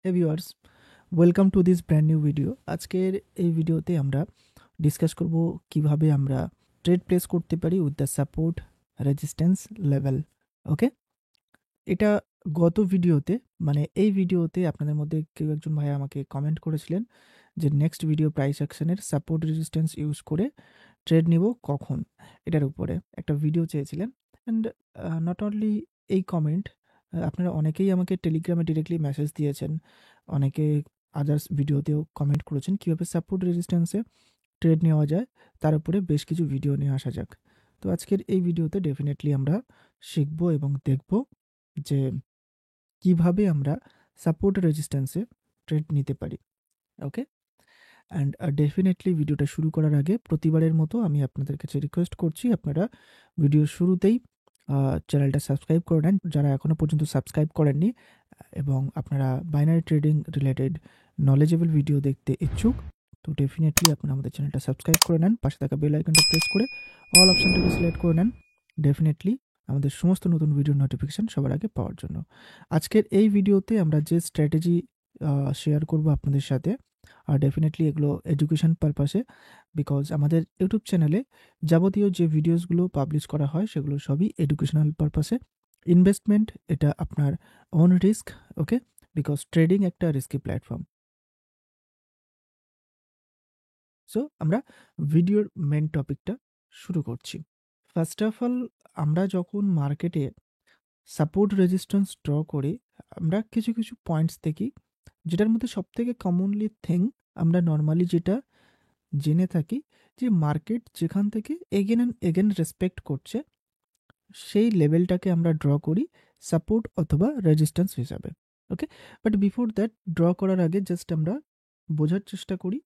Hey viewers, welcome to this brand new video. আজকের এই ভিডিওতে আমরা ডিসকাস করব কিভাবে আমরা ট্রেড প্লেস করতে পারি with the support resistance level. Okay, এটা গত ভিডিওতে এই ভিডিওতে আপনাদের মধ্যে কেউ একজন ভাই আমাকে কমেন্ট করেছিলেন যে নেক্সট ভিডিও প্রাইস অ্যাকশনের সাপোর্ট রেজিস্ট্যান্স ইউজ করে ট্রেড নিব কখন, এটার উপরে একটা ভিডিও চেয়েছিলেন। অ্যান্ড নট অনলি এই কমেন্ট, আপনারা অনেকেই আমাকে টেলিগ্রামে ডিরেক্টলি মেসেজ দিয়েছেন, অনেকে আদার্স ভিডিওতেও কমেন্ট করেছেন কীভাবে সাপোর্ট রেজিস্ট্যান্সে ট্রেড নেওয়া যায়, তার উপরে বেশ কিছু ভিডিও নিয়ে আসা যাক। তো আজকের এই ভিডিওতে ডেফিনেটলি আমরা শিখব এবং দেখব যে কিভাবে আমরা সাপোর্ট রেজিস্ট্যান্সে ট্রেড নিতে পারি। ওকে, অ্যান্ড ডেফিনেটলি ভিডিওটা শুরু করার আগে প্রতিবারের মতো আমি আপনাদের কাছে রিকোয়েস্ট করছি আপনারা ভিডিও শুরুতেই চ্যানেলটা সাবস্ক্রাইব করে নেন যারা এখনও পর্যন্ত সাবস্ক্রাইব করেননি, এবং আপনারা binary trading related knowledgeable video দেখতে ইচ্ছুক তো ডেফিনেটলি আপনারা আমাদের চ্যানেলটা সাবস্ক্রাইব করে নেন, পাশে থাকা বেল আইকনটা প্রেস করে অল অপশানটাকে সিলেক্ট করে নেন ডেফিনেটলি আমাদের সমস্ত নতুন ভিডিওর নোটিফিকেশান সবার আগে পাওয়ার জন্য। আজকের এই ভিডিওতে আমরা যে স্ট্র্যাটেজি শেয়ার করব আপনাদের সাথে, আর ডেফিনেটলি এগুলো এডুকেশন পারপাসে, বিকজ আমাদের ইউটিউব চ্যানেলে যাবতীয় যে ভিডিওসগুলো পাবলিশ করা হয় সেগুলো সবই এডুকেশনাল পারপাসে। ইনভেস্টমেন্ট এটা আপনার on risk, okay, because trading একটা রিস্কি প্ল্যাটফর্ম। সো আমরা ভিডিওর মেন টপিকটা শুরু করছি। ফার্স্ট অফ অল, আমরা যখন মার্কেটে সাপোর্ট রেজিস্ট্যান্স ড্র করি আমরা কিছু কিছু পয়েন্টস দেখি, যেটার মধ্যে সবথেকে কমনলি থিং আমরা নর্মালি যেটা জেনে থাকি যে মার্কেট যেখান থেকে এগেন অ্যান্ড এগেন রেসপেক্ট করছে সেই লেভেলটাকে আমরা ড্র করি সাপোর্ট অথবা রেজিস্ট্যান্স হিসাবে। ওকে, বাট বিফোর দ্যাট ড্র করার আগে জাস্ট আমরা বোঝার চেষ্টা করি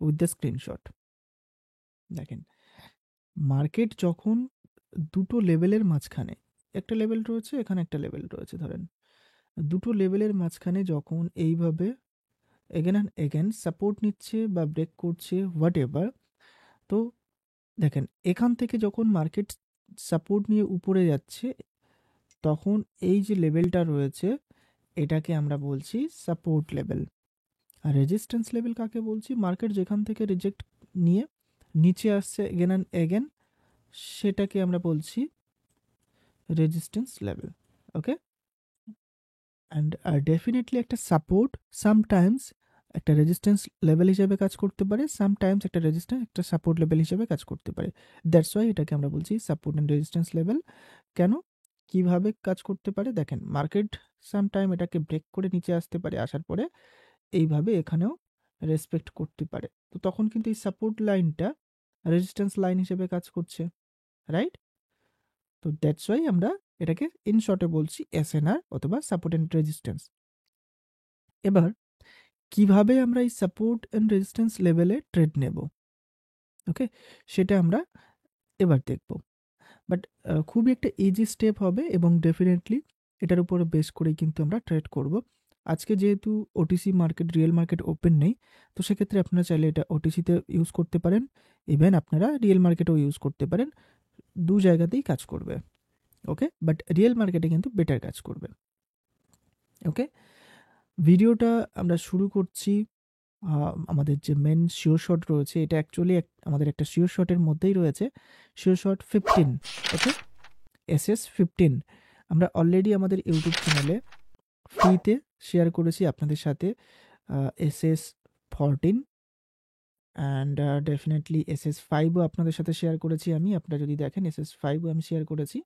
উইথ দ্য স্ক্রিনশট। দেখেন, মার্কেট যখন দুটো লেভেলের মাঝখানে, একটা লেভেল রয়েছে এখানে একটা লেভেল রয়েছে, ধরেন দুটো লেভেলের মাঝখানে যখন এইভাবে এগেন অ্যান্ড এগেন সাপোর্ট নিচ্ছে বা ব্রেক করছে হোয়াট এভার, তো দেখেন এখান থেকে যখন মার্কেট সাপোর্ট নিয়ে উপরে যাচ্ছে তখন এই যে লেভেলটা রয়েছে এটাকে আমরা বলছি সাপোর্ট লেভেল। আর রেজিস্ট্যান্স লেভেল কাকে বলছি? মার্কেট যেখান থেকে রিজেক্ট নিয়ে নিচে আসছে এগেন অ্যান্ড এগেন সেটাকে আমরা বলছি resistance level. Okay, and definitely একটা সাপোর্ট সামটাইমস একটা রেজিস্ট্যান্স লেভেল হিসেবে কাজ করতে পারে, সামটাইমস একটা রেজিস্ট্যান্স একটা সাপোর্ট লেভেল হিসেবে কাজ করতে পারে। দ্যাটস ওয়াই এটাকে আমরা বলছি সাপোর্ট অ্যান্ড রেজিস্ট্যান্স লেভেল। কেন, কিভাবে কাজ করতে পারে? দেখেন, মার্কেট সামটাইম এটাকে ব্রেক করে নিচে আসতে পারে, আসার পরে এইভাবে এখানেও রেসপেক্ট করতে পারে, তো তখন কিন্তু এই সাপোর্ট লাইনটা রেজিস্ট্যান্স লাইন হিসেবে কাজ করছে, রাইট? তো দ্যাটস ওয়াই আমরা এটাকে ইন শর্টে বলছি এসএনআর অথবা সাপোর্ট অ্যান্ড রেজিস্ট্যান্স। এবার কিভাবে আমরা এই সাপোর্ট অ্যান্ড রেজিস্ট্যান্স লেভেলে ট্রেড নেব, ওকে, সেটা আমরা এবার দেখব। বাট খুবই একটা ইজি স্টেপ হবে এবং ডেফিনেটলি এটার উপরে বেস করেই কিন্তু আমরা ট্রেড করব। আজকে যেহেতু OTC market, real market open নেই, তো সেক্ষেত্রে আপনারা চাইলে এটা ওটিসিতে ইউজ করতে পারেন, ইভেন আপনারা রিয়েল মার্কেটেও ইউজ করতে পারেন, দু জায়গাতেই কাজ করবে। ওকে, বাট রিয়েল মার্কেটে কিন্তু বেটার কাজ করবে। ওকে, ভিডিওটা আমরা শুরু করছি। আমাদের যে মেন শিওর শট রয়েছে এটা অ্যাকচুয়ালি আমাদের একটা শিওর শটের মধ্যেই রয়েছে, শিওর শট 15। ওকে, SS15 আমরা অলরেডি আমাদের ইউটিউব চ্যানেলে ফ্রিতে শেয়ার করেছি আপনাদের সাথে। SS14 অ্যান্ড ডেফিনেটলি SS5ও আপনাদের সাথে শেয়ার করেছি আমি, আপনারা যদি দেখেন SS5ও আমি শেয়ার করেছি,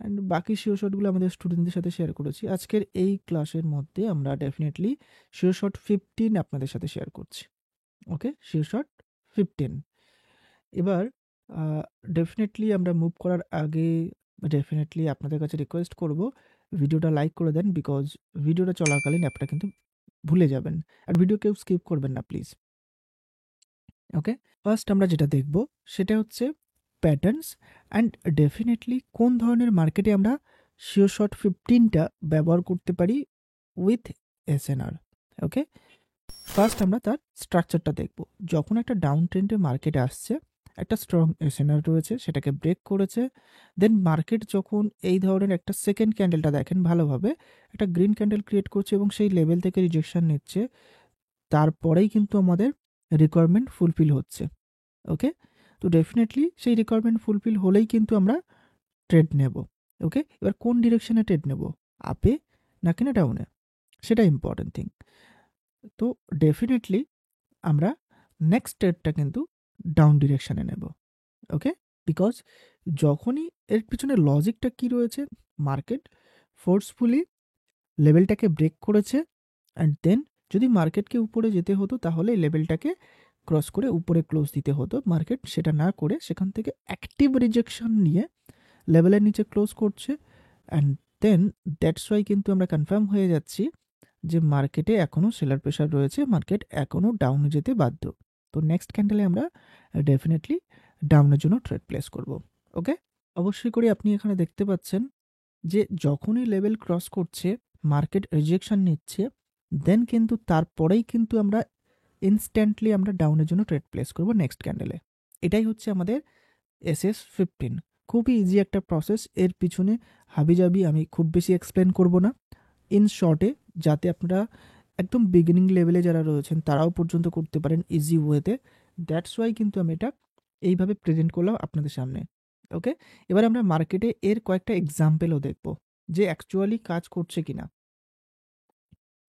অ্যান্ড বাকি শিওর শটগুলো আমাদের স্টুডেন্টদের সাথে শেয়ার করেছি। আজকের এই ক্লাসের মধ্যে আমরা ডেফিনেটলি শিওর শট 15 আপনাদের সাথে শেয়ার করছি। ওকে, শিওর শট 15। এবার ডেফিনেটলি আমরা মুভ করার আগে ডেফিনেটলি আপনাদের কাছে রিকোয়েস্ট করব ভিডিওটা লাইক করে দেন, বিকজ ভিডিওটা চলাকালীন অ্যাপটা কিন্তু ভুলে যাবেন, আর ভিডিও কেউ স্কিপ করবেন না প্লিজ। ওকে, ফার্স্ট আমরা যেটা দেখব সেটা হচ্ছে প্যাটার্নস, অ্যান্ড ডেফিনেটলি কোন ধরনের মার্কেটে আমরা শিওর শট 15টা ব্যবহার করতে পারি উইথ এসএনআর। ওকে, ফার্স্ট আমরা তার স্ট্রাকচারটা দেখব। যখন একটা ডাউন ট্রেন্ডে মার্কেট আসছে একটা স্ট্রং এসএনআর রয়েছে, সেটাকে ব্রেক করেছে। দেন মার্কেট যখন এই ধরনের একটা সেকেন্ড ক্যান্ডেলটা দেখেন ভালোভাবে, একটা গ্রিন ক্যান্ডেল ক্রিয়েট করছে এবং সেই লেভেল থেকে রিজেকশন নিচ্ছে, তারপরেই কিন্তু আমাদের রিকোয়ারমেন্ট ফুলফিল হচ্ছে। ওকে, তো ডেফিনেটলি সেই রিকোয়ারমেন্ট ফুলফিল হলেই কিন্তু আমরা ট্রেড নেব। ওকে, এবার কোন ডিরেকশনে ট্রেড নেব, আপে নাকি না ডাউনে, সেটা ইম্পর্টেন্ট থিং। তো ডেফিনেটলি আমরা নেক্সট ট্রেডটা কিন্তু ডাউন ডিরেকশনে নেব। ওকে, বিকজ যখনই এর পিছনে লজিকটা কি রয়েছে, মার্কেট ফোর্সফুলি লেভেলটাকে ব্রেক করেছে অ্যান্ড দেন যদি মার্কেটকে উপরে যেতে হতো তাহলে এই লেভেলটাকে ক্রস করে উপরে ক্লোজ দিতে হতো, মার্কেট সেটা না করে সেখান থেকে অ্যাক্টিভ রিজেকশন নিয়ে লেভেলের নিচে ক্লোজ করছে। অ্যান্ড দেন দ্যাটস ওয়াই কিন্তু আমরা কনফার্ম হয়ে যাচ্ছি যে মার্কেটে এখনও সেলার প্রেশার রয়েছে, মার্কেট এখনও ডাউনে যেতে বাধ্য। তো নেক্সট ক্যান্ডেলে আমরা ডেফিনেটলি ডাউনের জন্য ট্রেড প্লেস করব। ওকে, অবশ্যই করে আপনি এখানে দেখতে পাচ্ছেন যে যখনই লেভেল ক্রস করছে, মার্কেট রিজেকশন নিচ্ছে, দেন কিন্তু তারপরেই কিন্তু আমরা ইনস্ট্যান্টলি আমরা ডাউনের জন্য ট্রেড প্লেস করব নেক্সট ক্যান্ডেলে। এটাই হচ্ছে আমাদের SS15। খুবই ইজি একটা প্রসেস, এর পিছনে হাবিজাবি আমি খুব বেশি এক্সপ্লেন করব না, ইন শর্টে, যাতে আপনারা একদম বিগিনিং লেভেলে যারা রয়েছেন তারাও পর্যন্ত করতে পারেন ইজি ওয়েতে। দ্যাটস ওয়াই কিন্তু আমি এটা এইভাবে প্রেজেন্ট করলাম আপনাদের সামনে। ওকে, এবার আমরা মার্কেটে এর কয়েকটা এক্সাম্পলও দেখব যে অ্যাকচুয়ালি কাজ করছে কিনা।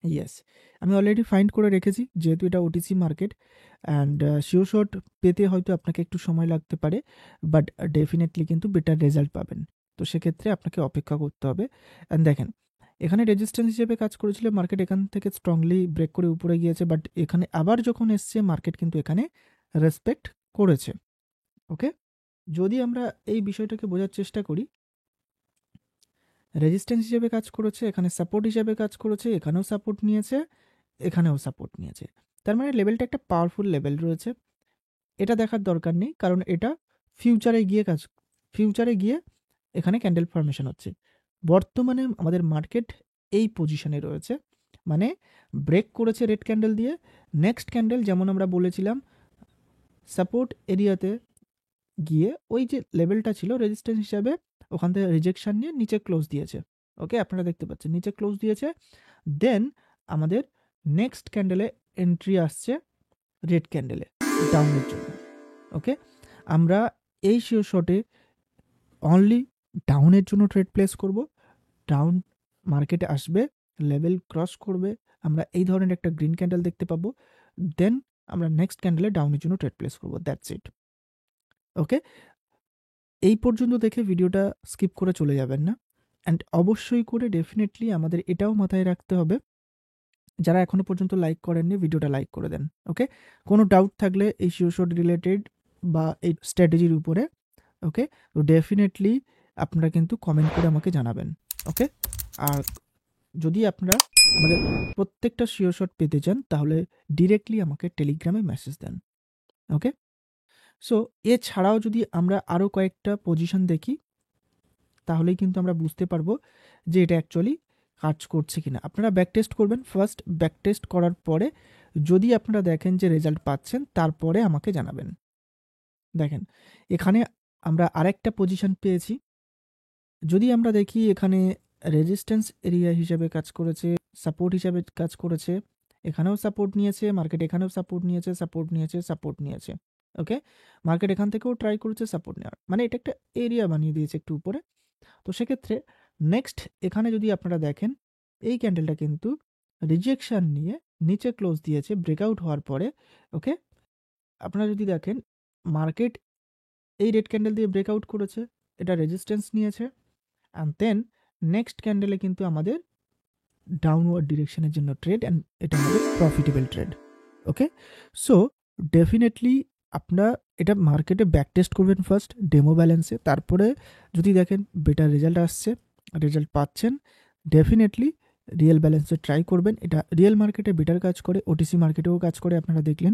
ইয়েস, আমি অলরেডি ফাইন্ড করে রেখেছি, যেহেতু এটা OTC market and sure shot পেতে হয়তো আপনাকে একটু সময় লাগতে পারে, বাট ডেফিনেটলি কিন্তু বেটার রেজাল্ট পাবেন। তো সেক্ষেত্রে আপনাকে অপেক্ষা করতে হবে। অ্যান্ড দেখেন, এখানে রেজিস্ট্যান্স হিসেবে কাজ করেছিল, মার্কেট এখান থেকে স্ট্রংলি ব্রেক করে উপরে গিয়েছে, বাট এখানে আবার যখন এসছে মার্কেট কিন্তু এখানে রেসপেক্ট করেছে। ওকে, যদি আমরা এই বিষয়টাকে বোঝার চেষ্টা করি, রেজিস্ট্যান্স হিসেবে কাজ করেছে, এখানে সাপোর্ট হিসেবে কাজ করেছে, এখানেও সাপোর্ট নিয়েছে, এখানেও সাপোর্ট নিয়েছে, তার মানে লেভেলটা একটা পাওয়ারফুল লেভেল রয়েছে। এটা দেখার দরকার নেই, কারণ এটা ফিউচারে গিয়ে এখানে ক্যান্ডেল ফরমেশন হচ্ছে। বর্তমানে আমাদের মার্কেট এই পজিশনে রয়েছে, মানে ব্রেক করেছে রেড ক্যান্ডেল দিয়ে, নেক্সট ক্যান্ডেল যেমন আমরা বলেছিলাম সাপোর্ট এরিয়াতে গিয়ে ওই যে লেভেলটা ছিল রেজিস্ট্যান্স হিসাবে, ওখান থেকে রিজেকশন নিয়ে নিচে ক্লোজ দিয়েছে। ওকে, আপনারা দেখতে পাচ্ছেন নিচে ক্লোজ দিয়েছে। দেন আমাদের নেক্সট ক্যান্ডেলে এন্ট্রি আসছে রেড ক্যান্ডেলে ডাউনের জন্য। ওকে, আমরা এই শিওর শটে অনলি ডাউনের জন্য ট্রেড প্লেস করব। ডাউন মার্কেটে আসবে, লেভেল ক্রস করবে, আমরা এই ধরনের একটা গ্রিন ক্যান্ডেল দেখতে পাবো, দেন আমরা নেক্সট ক্যান্ডেলে ডাউনের জন্য ট্রেড প্লেস করব। That's it. ওকে, এই পর্যন্ত দেখে ভিডিওটা স্কিপ করে চলে যাবেন না। অ্যান্ড অবশ্যই করে ডেফিনেটলি আমাদের এটাও মাথায় রাখতে হবে, যারা এখনও পর্যন্ত লাইক করেননি ভিডিওটা লাইক করে দেন। ওকে, কোনো ডাউট থাকলে এই শিওর শট রিলেটেড বা এই স্ট্র্যাটেজির উপরে, ওকে, তো ডেফিনেটলি আপনারা কিন্তু কমেন্ট করে আমাকে জানাবেন। ওকে, আর যদি আপনারা আমাদের প্রত্যেকটা শিওর শট পেতে চান তাহলে ডিরেক্টলি আমাকে টেলিগ্রামে মেসেজ দেন। ওকে, সো এছাড়াও যদি আমরা আরও কয়েকটা পজিশন দেখি তাহলেই কিন্তু আমরা বুঝতে পারবো যে এটা অ্যাকচুয়ালি কাজ করছে কিনা। আপনারা ব্যাক টেস্ট করবেন, ফার্স্ট ব্যাক টেস্ট করার পরে যদি আপনারা দেখেন যে রেজাল্ট পাচ্ছেন তারপরে আমাকে জানাবেন। দেখেন, এখানে আমরা আরেকটা পজিশন পেয়েছি, যদি আমরা দেখি এখানে রেজিস্ট্যান্স এরিয়া হিসেবে কাজ করেছে, সাপোর্ট হিসেবে কাজ করেছে, এখানেও সাপোর্ট নিয়েছে মার্কেট, এখানেও সাপোর্ট নিয়েছে, সাপোর্ট নিয়েছে। ওকে, মার্কেট এখান থেকেও ট্রাই করেছে সাপোর্ট নেওয়ার, মানে এটা একটা এরিয়া বানিয়ে দিয়েছে একটু উপরে। তো সেক্ষেত্রে নেক্সট এখানে যদি আপনারা দেখেন এই ক্যান্ডেলটা কিন্তু রিজেকশন নিয়ে নিচে ক্লোজ দিয়েছে ব্রেকআউট হওয়ার পরে। ওকে, আপনারা যদি দেখেন মার্কেট এই রেড ক্যান্ডেল দিয়ে ব্রেকআউট করেছে, এটা রেজিস্ট্যান্স নিয়েছে, অ্যান্ড দেন নেক্সট ক্যান্ডেলে কিন্তু আমাদের ডাউনওয়ার্ড ডিরেকশনের জন্য ট্রেড, অ্যান্ড এটা আমাদের প্রফিটেবল ট্রেড। ওকে, সো ডেফিনেটলি আপনারা এটা মার্কেটে ব্যাক টেস্ট করবেন ফার্স্ট ডেমো ব্যালেন্সে, তারপরে যদি দেখেন বেটার রেজাল্ট আসছে, রেজাল্ট পাচ্ছেন, ডেফিনেটলি রিয়েল ব্যালেন্সে ট্রাই করবেন। এটা রিয়েল মার্কেটে বেটার কাজ করে, ওটিসি মার্কেটেও কাজ করে, আপনারা দেখলেন।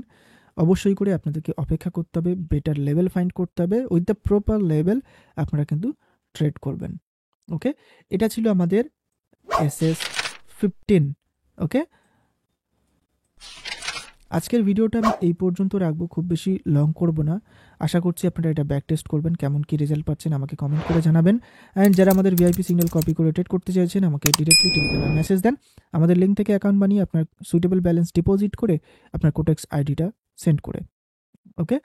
অবশ্যই করে আপনাদেরকে অপেক্ষা করতে হবে, বেটার লেভেল ফাইন্ড করতে হবে, উইথ দ্য প্রপার লেভেল আপনারা কিন্তু ট্রেড করবেন। ওকে, এটা ছিল আমাদের SS15। ওকে, আজকের ভিডিওটা আমি এই পর্যন্ত রাখবো, খুব বেশি লং করব না। আশা করছি আপনারা এটা ব্যাক টেস্ট করবেন, কেমন কি রেজাল্ট পাচ্ছেন আমাকে কমেন্ট করে জানাবেন। অ্যান্ড যারা আমাদের ভিআইপি সিগন্যাল কপি করে ট্রেড করতে চাইছেন আমাকে ডিরেক্টলি টেলিগ্রামে মেসেজ দেন, আমাদের লিঙ্ক থেকে অ্যাকাউন্ট বানিয়ে আপনার সুইটেবল ব্যালেন্স ডিপোজিট করে আপনার কোটেক্স আইডিটা সেন্ড করে। ওকে,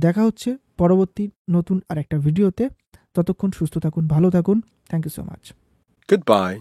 দেখা হচ্ছে পরবর্তী নতুন আর একটা ভিডিওতে। ততক্ষণ সুস্থ থাকুন, ভালো থাকুন। Thank you so much. Goodbye.